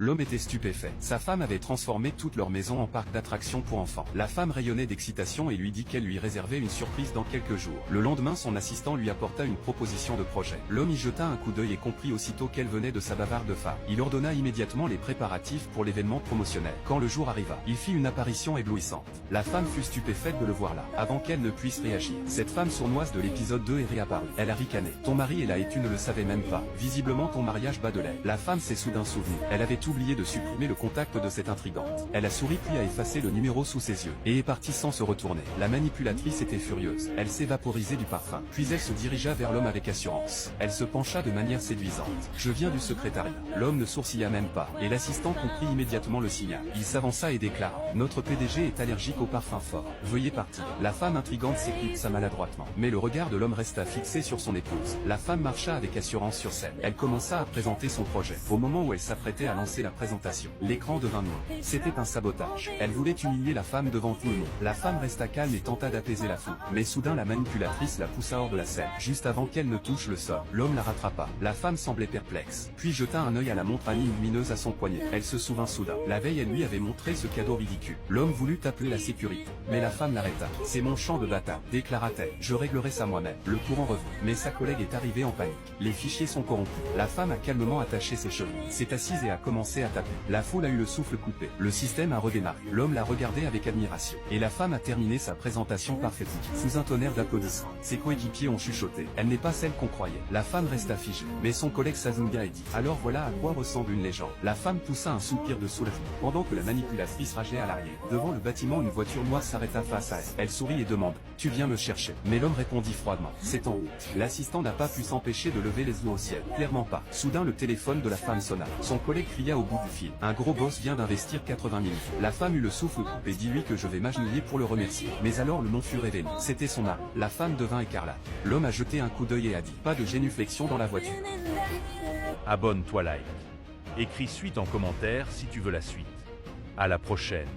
L'homme était stupéfait. Sa femme avait transformé toute leur maison en parc d'attractions pour enfants. La femme rayonnait d'excitation et lui dit qu'elle lui réservait une surprise dans quelques jours. Le lendemain, son assistant lui apporta une proposition de projet. L'homme y jeta un coup d'œil et comprit aussitôt qu'elle venait de sa bavarde femme. Il ordonna immédiatement les préparatifs pour l'événement promotionnel. Quand le jour arriva, il fit une apparition éblouissante. La femme fut stupéfaite de le voir là, avant qu'elle ne puisse réagir. Cette femme sournoise de l'épisode 2 est réapparue. Elle a ricané. Ton mari est là et tu ne le savais même pas. Visiblement ton mariage bat de l'aile. La femme s'est soudain souvenue. Elle avait oublié de supprimer le contact de cette intrigante. Elle a souri puis a effacé le numéro sous ses yeux, et est partie sans se retourner. La manipulatrice était furieuse. Elle s'est vaporisée du parfum. Puis elle se dirigea vers l'homme avec assurance. Elle se pencha de manière séduisante. Je viens du secrétariat. L'homme ne sourcilla même pas, et l'assistant comprit immédiatement le signal. Il s'avança et déclara: notre PDG est allergique au parfum fort. Veuillez partir. La femme intrigante s'éclipsa maladroitement. Mais le regard de l'homme resta fixé sur son épouse. La femme marcha avec assurance sur scène. Elle commença à présenter son projet. Au moment où elle s'apprêtait à lancer la présentation, l'écran devint noir. C'était un sabotage. Elle voulait humilier la femme devant tout le monde. La femme resta calme et tenta d'apaiser la foule. Mais soudain la manipulatrice la poussa hors de la scène. Juste avant qu'elle ne touche le sol, l'homme la rattrapa. La femme semblait perplexe. Puis jeta un œil à la montre Annie lumineuse à son poignet. Elle se souvint soudain. La veille elle lui avait montré ce cadeau ridicule. L'homme voulut appeler la sécurité. Mais la femme l'arrêta. C'est mon champ de bataille, déclara-t-elle. Je réglerai ça moi-même. Le courant revint. Mais sa collègue est arrivée en panique. Les fichiers sont corrompus. La femme a calmement attaché ses cheveux, s'est assise et a commencé à taper. La foule a eu le souffle coupé. Le système a redémarré. L'homme l'a regardé avec admiration. Et la femme a terminé sa présentation parfaitement. Sous un tonnerre d'applaudissements, ses coéquipiers ont chuchoté. Elle n'est pas celle qu'on croyait. La femme resta figée. Mais son collègue Sazunga a dit: alors voilà à quoi ressemble une légende. La femme poussa un soupir de soulagement. Pendant que la manipulatrice rageait à l'arrière, devant le bâtiment, une voiture noire s'arrêta face à elle. Elle sourit et demande: tu viens me chercher? Mais l'homme répondit froidement: c'est en route. L'assistant n'a pas pu s'empêcher de lever les yeux au ciel. Clairement pas. Soudain le téléphone de la femme sonna. Son collègue cria au bout du fil: un gros boss vient d'investir 80 000. La femme eut le souffle coupé. Dis-lui que je vais m'agenouiller pour le remercier. Mais alors le nom fut révélé. C'était son âme. La femme devint écarlate. L'homme a jeté un coup d'œil et a dit: pas de génuflexion dans la voiture. Abonne-toi, like. Écris suite en commentaire si tu veux la suite. À la prochaine.